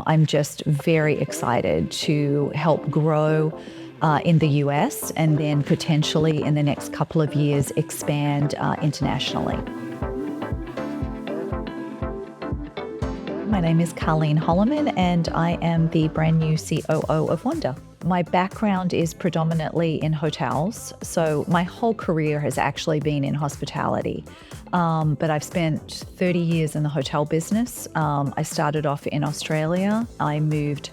I'm just very excited to help grow in the US and then potentially in the next couple of years expand internationally. My name is Karlene Holloman and I am the brand new COO of Wander. My background is predominantly in hotels, so my whole career has actually been in hospitality. But I've spent 30 years in the hotel business. I started off in Australia. I moved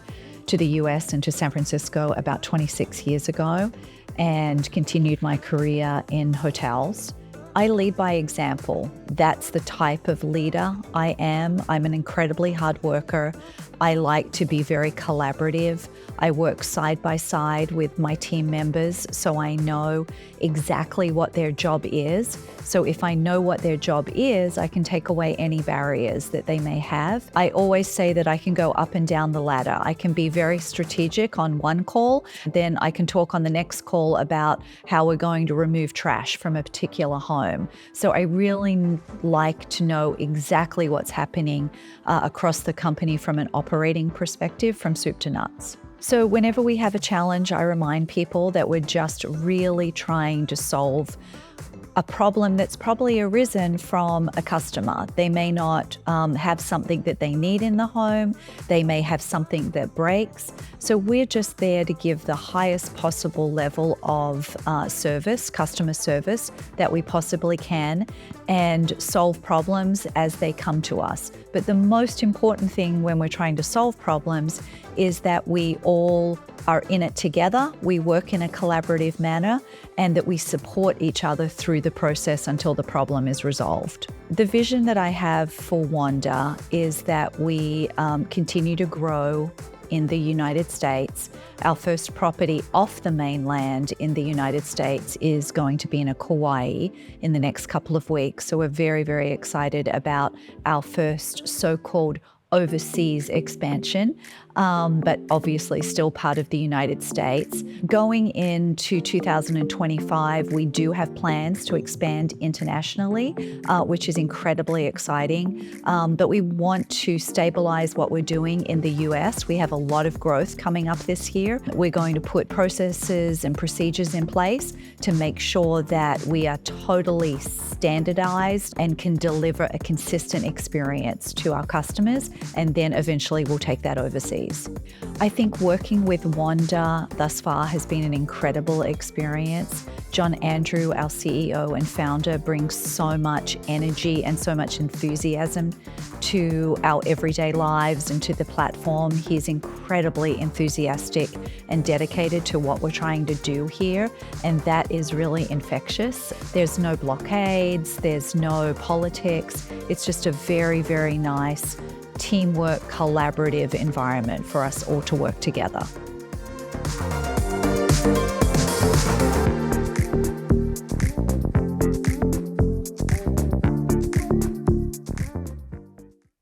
to the US and to San Francisco about 26 years ago and continued my career in hotels. I lead by example. That's the type of leader I am. I'm an incredibly hard worker. I like to be very collaborative. I work side by side with my team members, so I know exactly what their job is. So if I know what their job is, I can take away any barriers that they may have. I always say that I can go up and down the ladder. I can be very strategic on one call, then I can talk on the next call about how we're going to remove trash from a particular home. So I really like to know exactly what's happening across the company from an operating perspective, from soup to nuts. So whenever we have a challenge, I remind people that we're just really trying to solve a problem that's probably arisen from a customer. They may not have something that they need in the home. They may have something that breaks. So we're just there to give the highest possible level of service, customer service, that we possibly can and solve problems as they come to us. But the most important thing when we're trying to solve problems is that we all are in it together, we work in a collaborative manner, and that we support each other through the process until the problem is resolved. The vision that I have for Wander is that we continue to grow in the United States. Our first property off the mainland in the United States is going to be in Kauai in the next couple of weeks. So we're very, very excited about our first so-called overseas expansion, but obviously still part of the United States. Going into 2025, we do have plans to expand internationally, which is incredibly exciting. But we want to stabilize what we're doing in the US. We have a lot of growth coming up this year. We're going to put processes and procedures in place to make sure that we are totally standardized and can deliver a consistent experience to our customers, and then eventually we'll take that overseas. I think working with Wander thus far has been an incredible experience. John Andrew, our CEO and founder, brings so much energy and so much enthusiasm to our everyday lives and to the platform. He's incredibly enthusiastic and dedicated to what we're trying to do here, and that is really infectious. There's no blockades, there's no politics. It's just a very, very nice teamwork, collaborative environment for us all to work together.